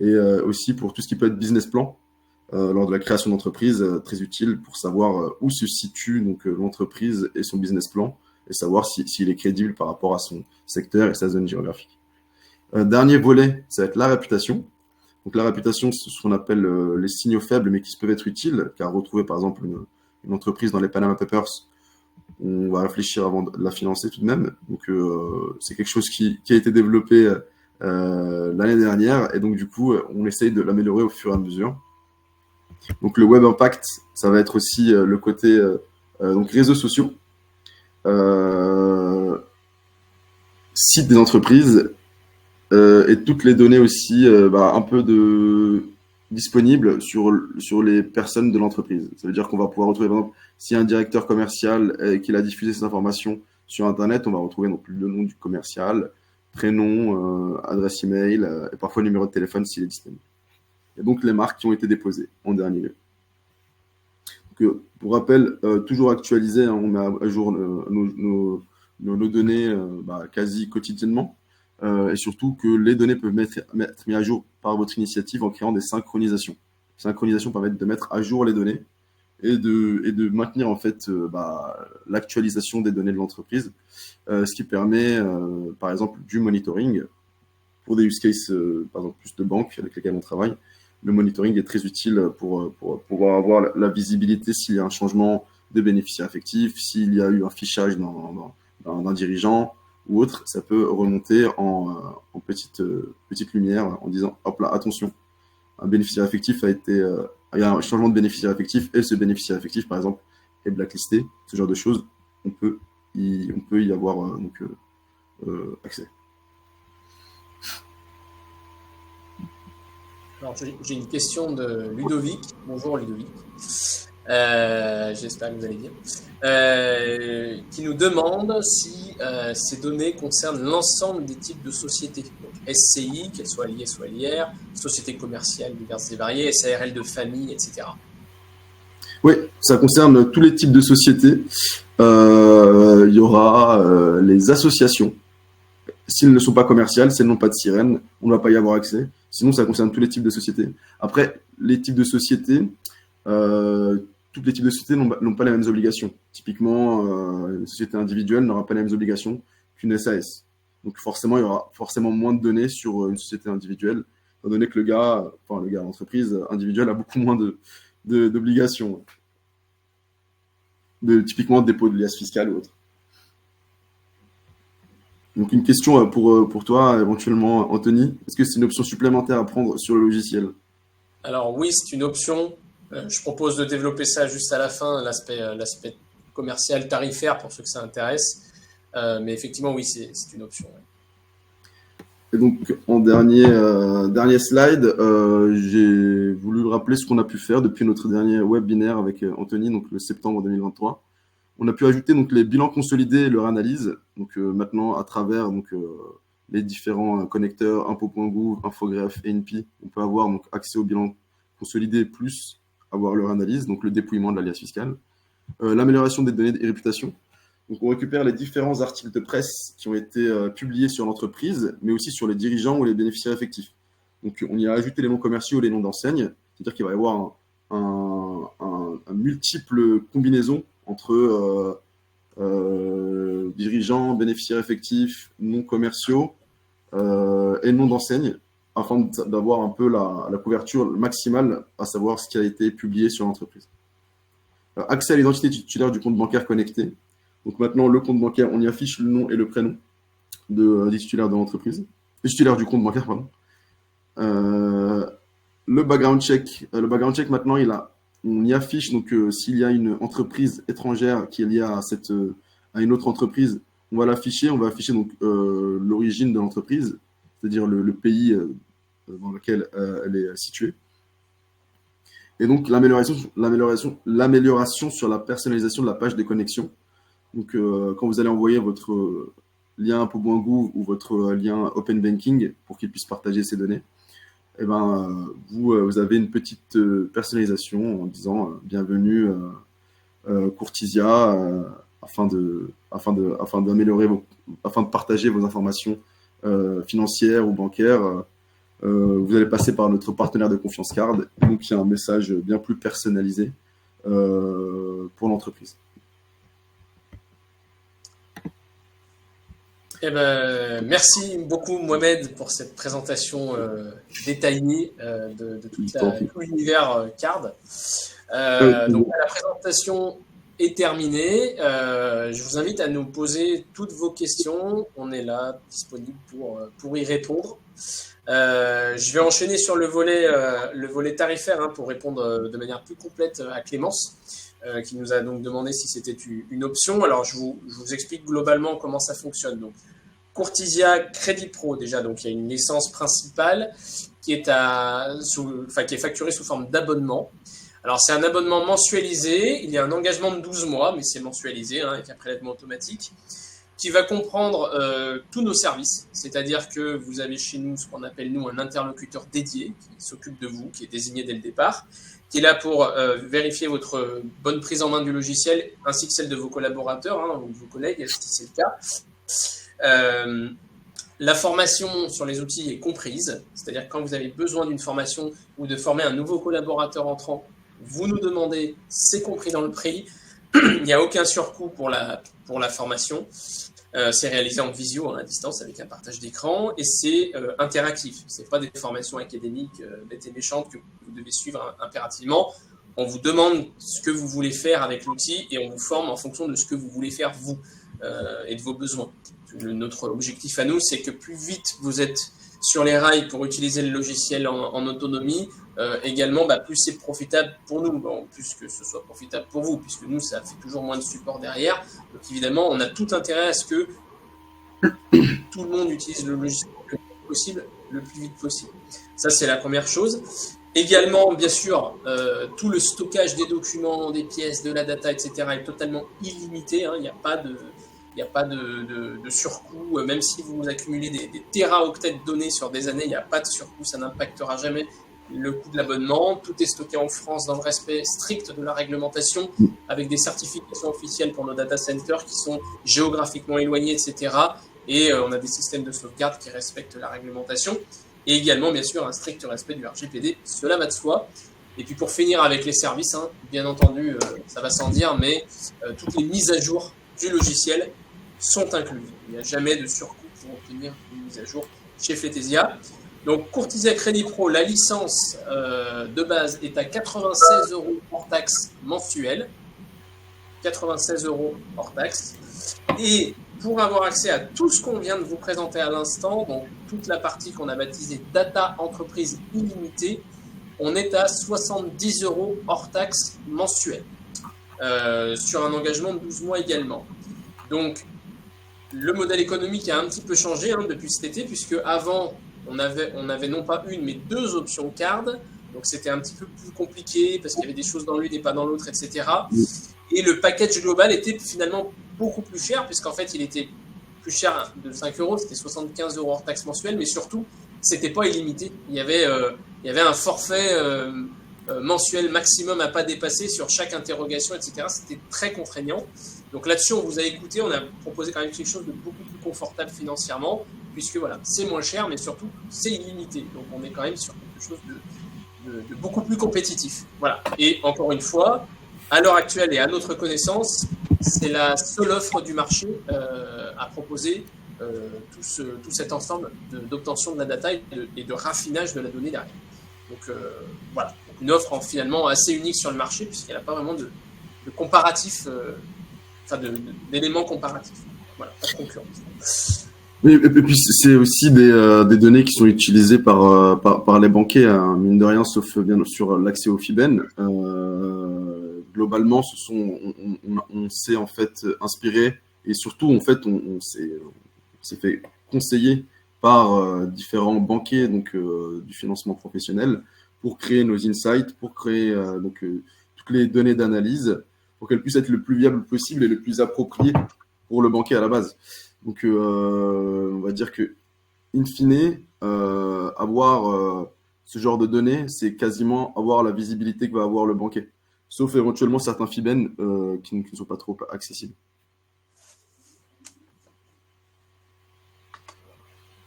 et aussi pour tout ce qui peut être business plan lors de la création d'entreprise, très utile pour savoir où se situe donc l'entreprise et son business plan, et savoir s'il est crédible par rapport à son secteur et sa zone géographique. Dernier volet, ça va être la réputation. Donc la réputation, c'est ce qu'on appelle les signaux faibles, mais qui peuvent être utiles, car retrouver par exemple une entreprise dans les Panama Papers, on va réfléchir avant de la financer tout de même. Donc c'est quelque chose qui a été développé l'année dernière, et donc du coup on essaye de l'améliorer au fur et à mesure. Donc le web impact, ça va être aussi le côté donc réseaux sociaux, sites des entreprises, et toutes les données aussi un peu disponibles sur les personnes de l'entreprise. Ça veut dire qu'on va pouvoir retrouver, par exemple, si un directeur commercial qu'il a diffusé ces informations sur Internet, on va retrouver donc le nom du commercial, prénom, adresse email, et parfois le numéro de téléphone s'il est disponible. Et donc les marques qui ont été déposées en dernier lieu. Donc, pour rappel, toujours actualisé, hein, on met à jour nos données quasi quotidiennement. Et surtout que les données peuvent être mises à jour par votre initiative en créant des synchronisations. Les synchronisations permettent de mettre à jour les données et de maintenir en fait l'actualisation des données de l'entreprise, ce qui permet par exemple du monitoring pour des use cases, par exemple plus de banques avec lesquelles on travaille. Le monitoring est très utile pour pouvoir avoir la visibilité s'il y a un changement de bénéficiaire effectif, s'il y a eu un fichage d'un dirigeant ou autre, ça peut remonter en petite lumière en disant hop là, attention, un bénéficiaire effectif il y a un changement de bénéficiaire effectif et ce bénéficiaire effectif, par exemple, est blacklisté. Ce genre de choses, on peut y avoir accès. Alors, j'ai une question de Ludovic. Bonjour Ludovic. J'espère que vous allez bien. Qui nous demande si ces données concernent l'ensemble des types de sociétés. Donc SCI, qu'elles soient liées, soit lières, sociétés commerciales diverses et variées, SARL de famille, etc. Oui, ça concerne tous les types de sociétés. Il y aura les associations. S'ils ne sont pas commerciales, si elles n'ont pas de sirène, on ne va pas y avoir accès. Sinon, ça concerne tous les types de sociétés. Après, les types de sociétés, tous les types de sociétés n'ont pas les mêmes obligations. Typiquement, une société individuelle n'aura pas les mêmes obligations qu'une SAS. Donc forcément, il y aura forcément moins de données sur une société individuelle, étant donné que l'entreprise individuelle a beaucoup moins d'obligations. Typiquement, dépôt de liasse fiscale ou autre. Donc une question pour toi, éventuellement, Anthony. Est-ce que c'est une option supplémentaire à prendre sur le logiciel? Alors oui, c'est une option. Je propose de développer ça juste à la fin, l'aspect commercial tarifaire pour ceux que ça intéresse. Mais effectivement, oui, c'est une option. Ouais. Et donc, en dernier slide, j'ai voulu rappeler ce qu'on a pu faire depuis notre dernier webinaire avec Anthony, donc le septembre 2023. On a pu ajouter donc, les bilans consolidés et leur analyse. Donc, maintenant, à travers les différents connecteurs, impôts.gouv, Infogreffe et INPI, on peut avoir donc, accès aux bilans consolidés plus avoir leur analyse, donc le dépouillement de l'alias fiscal. L'amélioration des données et réputation. Donc, on récupère les différents articles de presse qui ont été publiés sur l'entreprise, mais aussi sur les dirigeants ou les bénéficiaires effectifs. Donc, on y a ajouté les noms commerciaux ou les noms d'enseignes, c'est-à-dire qu'il va y avoir un multiple combinaison entre dirigeants, bénéficiaires effectifs, noms commerciaux et noms d'enseignes, afin d'avoir un peu la couverture maximale, à savoir ce qui a été publié sur l'entreprise. Accès à l'identité titulaire du compte bancaire connecté. Donc maintenant, le compte bancaire, on y affiche le nom et le prénom des titulaires de l'entreprise, des titulaires du compte bancaire, pardon. Le background check. Le background check, maintenant, on y affiche donc s'il y a une entreprise étrangère qui est liée à une autre entreprise, on va l'afficher. On va afficher donc l'origine de l'entreprise, c'est-à-dire le pays dans lequel elle est située. Et donc l'amélioration sur la personnalisation de la page des connexions. Donc, quand vous allez envoyer votre lien impôts.gouv ou votre lien Open Banking pour qu'il puisse partager ces données, eh ben, vous avez une petite personnalisation en disant bienvenue Courtisia afin de partager vos informations financières ou bancaires. Vous allez passer par notre partenaire de confiance card. Donc, il y a un message bien plus personnalisé pour l'entreprise. Eh ben, merci beaucoup Mohamed pour cette présentation détaillée de tout l'univers card. Donc la présentation est terminée. Je vous invite à nous poser toutes vos questions. On est là, disponible pour y répondre. Je vais enchaîner sur le volet tarifaire pour répondre de manière plus complète à Clémence. Qui nous a donc demandé si c'était une option. Alors, je vous explique globalement comment ça fonctionne. Donc, Courtisia Crédit Pro, déjà, donc il y a une licence principale qui est facturée sous forme d'abonnement. Alors, c'est un abonnement mensualisé. Il y a un engagement de 12 mois, mais c'est mensualisé avec un prélèvement automatique qui va comprendre tous nos services. C'est-à-dire que vous avez chez nous ce qu'on appelle, nous, un interlocuteur dédié qui s'occupe de vous, qui est désigné dès le départ, qui est là pour vérifier votre bonne prise en main du logiciel, ainsi que celle de vos collaborateurs ou de vos collègues, si c'est le cas. La formation sur les outils est comprise, c'est-à-dire que quand vous avez besoin d'une formation ou de former un nouveau collaborateur entrant, vous nous demandez, c'est compris dans le prix. Il n'y a aucun surcoût pour la formation. C'est réalisé en visio, à distance, avec un partage d'écran, et c'est interactif. Ce n'est pas des formations académiques bêtes et méchantes que vous devez suivre impérativement. On vous demande ce que vous voulez faire avec l'outil et on vous forme en fonction de ce que vous voulez faire, vous, et de vos besoins. Notre objectif à nous, c'est que plus vite vous êtes sur les rails pour utiliser le logiciel en autonomie, également, plus c'est profitable pour nous, plus que ce soit profitable pour vous, puisque nous, ça fait toujours moins de support derrière. Donc évidemment, on a tout intérêt à ce que tout le monde utilise le logiciel le plus vite possible. Ça, c'est la première chose. Également, bien sûr, tout le stockage des documents, des pièces, de la data, etc. est totalement illimité. Il n'y a pas de surcoût, même si vous accumulez des téraoctets de données sur des années, il n'y a pas de surcoût, ça n'impactera jamais le coût de l'abonnement. Tout est stocké en France dans le respect strict de la réglementation, avec des certifications officielles pour nos data centers qui sont géographiquement éloignés, etc. Et on a des systèmes de sauvegarde qui respectent la réglementation. Et également, bien sûr, un strict respect du RGPD, cela va de soi. Et puis pour finir avec les services, bien entendu, ça va sans dire, mais toutes les mises à jour du logiciel sont incluses. Il n'y a jamais de surcoût pour obtenir une mise à jour chez Fletesia. Donc, Courtisia Crédit Pro, la licence de base est à 96 € hors taxe mensuel. 96 € hors taxe. Et pour avoir accès à tout ce qu'on vient de vous présenter à l'instant, donc toute la partie qu'on a baptisée Data Entreprise Illimitée, on est à 70 € hors taxe mensuel, sur un engagement de 12 mois également. Donc, le modèle économique a un petit peu changé depuis cet été, puisque avant, on avait non pas une, mais 2 options card. Donc, c'était un petit peu plus compliqué, parce qu'il y avait des choses dans l'une et pas dans l'autre, etc. Et le package global était finalement beaucoup plus cher, puisqu'en fait, il était plus cher de 5 €, c'était 75 € hors taxe mensuelle, mais surtout, c'était pas illimité. Il y avait un forfait mensuel maximum à pas dépasser sur chaque interrogation, etc. C'était très contraignant. Donc là-dessus, on vous a écouté, on a proposé quand même quelque chose de beaucoup plus confortable financièrement, puisque voilà, c'est moins cher, mais surtout, c'est illimité. Donc on est quand même sur quelque chose de beaucoup plus compétitif. Voilà. Et encore une fois, à l'heure actuelle et à notre connaissance, c'est la seule offre du marché à proposer tout cet ensemble d'obtention de la data et de raffinage de la donnée derrière. Donc voilà, donc une offre finalement assez unique sur le marché, puisqu'elle n'a pas vraiment de comparatif, d'éléments comparatifs. Voilà, pas de concurrence. Et puis c'est aussi des données qui sont utilisées par les banquiers, hein, mine de rien, sauf bien sûr l'accès au FIBEN. Globalement, on s'est en fait inspiré et surtout en fait on s'est fait conseiller par différents banquiers donc du financement professionnel pour créer nos insights, pour créer toutes les données d'analyse pour qu'elles puissent être le plus viable possible et le plus approprié pour le banquier à la base. Donc, on va dire que, in fine, avoir ce genre de données, c'est quasiment avoir la visibilité que va avoir le banquier. Sauf éventuellement certains FIBEN qui ne sont pas trop accessibles.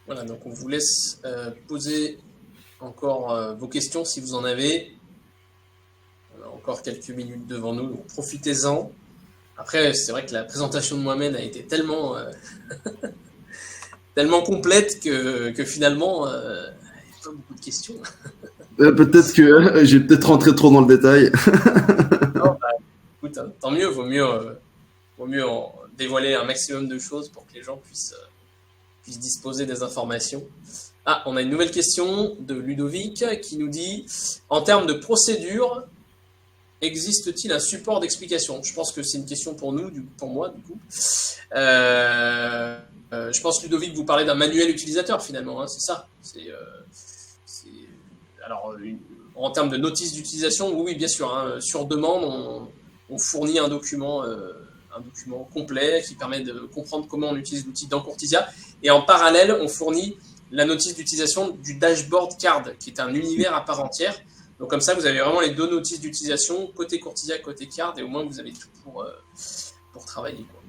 Voilà, donc on vous laisse poser encore vos questions si vous en avez. On a encore quelques minutes devant nous, donc profitez-en. Après, c'est vrai que la présentation de Mohamed a été tellement complète que finalement, il n'y a pas beaucoup de questions. Peut-être que j'ai peut-être rentré trop dans le détail. Non, bah, écoute, hein, tant mieux, vaut mieux dévoiler un maximum de choses pour que les gens puissent disposer des informations. Ah, on a une nouvelle question de Ludovic qui nous dit, en termes de procédure, existe-t-il un support d'explication? Je pense que c'est une question pour moi, du coup. Je pense, Ludovic, vous parlez d'un manuel utilisateur, finalement, hein, c'est ça. Alors, en termes de notice d'utilisation, oui, bien sûr, hein, sur demande, on fournit un document complet qui permet de comprendre comment on utilise l'outil dans Courtisia. Et en parallèle, on fournit la notice d'utilisation du dashboard card, qui est un univers à part entière. Donc comme ça, vous avez vraiment les 2 notices d'utilisation, côté Courtisia, côté card, et au moins vous avez tout pour travailler, quoi.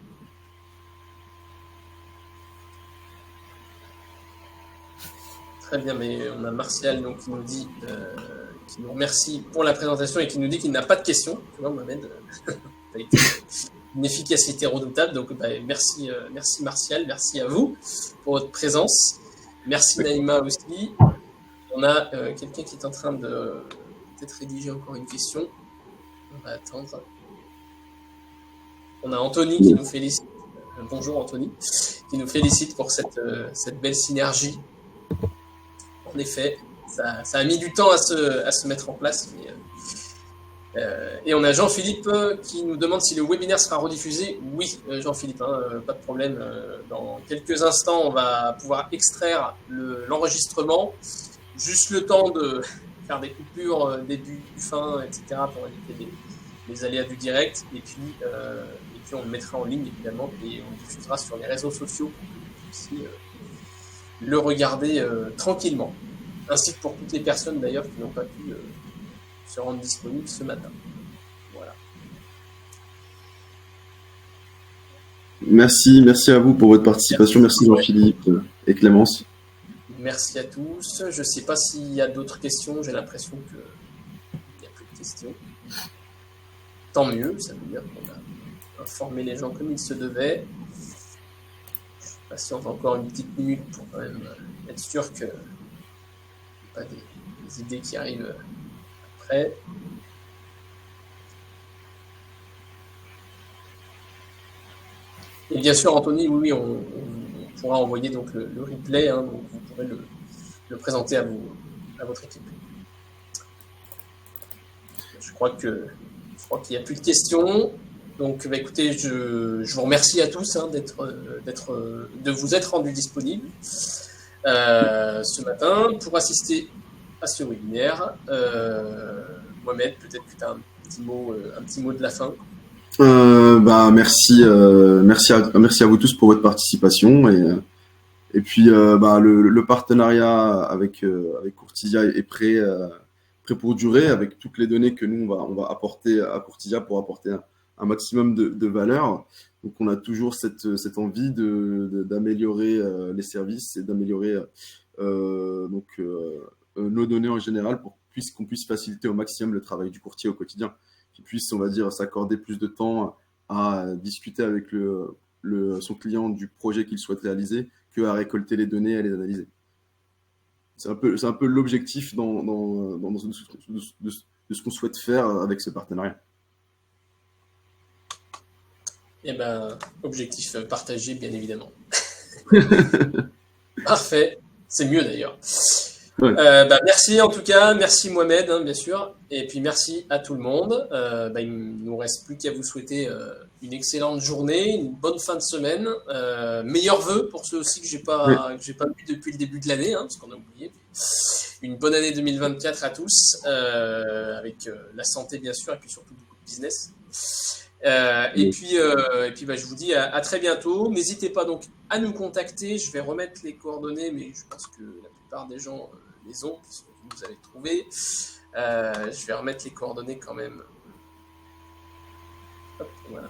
Très bien, mais on a Martial donc, qui nous dit, qui nous remercie pour la présentation et qui nous dit qu'il n'a pas de questions. Tu vois, Mohamed, ça a été une efficacité redoutable. Donc merci Martial, merci à vous pour votre présence. Merci Naïma aussi. On a quelqu'un qui est en train de peut-être rédiger encore une question. On va attendre. On a Anthony qui nous félicite. Bonjour Anthony, qui nous félicite pour cette belle synergie. En effet, ça a mis du temps à se mettre en place. Et on a Jean-Philippe qui nous demande si le webinaire sera rediffusé. Oui, Jean-Philippe, pas de problème. Dans quelques instants, on va pouvoir extraire l'enregistrement. Juste le temps de faire des coupures début, fin, etc. pour éviter les aléas du direct. Et puis on le mettra en ligne, évidemment, et on le diffusera sur les réseaux sociaux pour que vous puissiez le regarder tranquillement. Ainsi que pour toutes les personnes, d'ailleurs, qui n'ont pas pu se rendre disponibles ce matin. Voilà. Merci à vous pour votre participation. Merci Jean-Philippe et Clémence. Merci à tous. Je ne sais pas s'il y a d'autres questions. J'ai l'impression qu'il n'y a plus de questions. Tant mieux, ça veut dire qu'on a informé les gens comme il se devait. Je patiente encore une petite minute pour quand même être sûr que pas des idées qui arrivent après. Et bien sûr, Anthony, oui, on pourra envoyer donc le replay, hein, donc vous pourrez le présenter à votre équipe. Je crois qu'il n'y a plus de questions. Donc, écoutez, je vous remercie à tous hein, de vous être rendus disponibles ce matin pour assister à ce webinaire. Mohamed, peut-être que tu as un petit mot de la fin. Merci à vous tous pour votre participation et puis le partenariat avec Courtisia est prêt pour durer avec toutes les données que nous on va apporter à Courtisia pour apporter un maximum de valeur. Donc on a toujours cette envie d'améliorer les services et d'améliorer nos données en général pour qu'on puisse faciliter au maximum le travail du courtier au quotidien, qu'il puisse, on va dire, s'accorder plus de temps à discuter avec son client du projet qu'il souhaite réaliser qu'à récolter les données et à les analyser. C'est un peu l'objectif de ce qu'on souhaite faire avec ce partenariat. Eh ben, objectif partagé, bien évidemment. Parfait, c'est mieux d'ailleurs. Ouais. Merci en tout cas, merci Mohamed, hein, bien sûr, et puis merci à tout le monde. Il ne nous reste plus qu'à vous souhaiter une excellente journée, une bonne fin de semaine, meilleurs vœux pour ceux aussi que j'ai pas vu depuis le début de l'année, hein, parce qu'on a oublié. Une bonne année 2024 à tous, avec la santé bien sûr, et puis surtout beaucoup de business. Et puis, je vous dis à très bientôt. N'hésitez pas donc à nous contacter. Je vais remettre les coordonnées, mais je pense que la plupart des gens les ont, puisque vous avez trouvé. Je vais remettre les coordonnées quand même. Hop, voilà.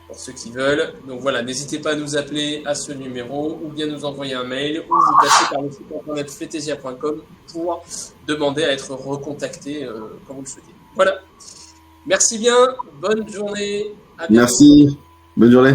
Pour ceux qui veulent. Donc voilà, n'hésitez pas à nous appeler à ce numéro ou bien nous envoyer un mail ou vous passez par le site internet fletesia.com pour demander à être recontacté quand vous le souhaitez. Voilà. Merci bien, bonne journée. À bientôt. Merci, bonne journée.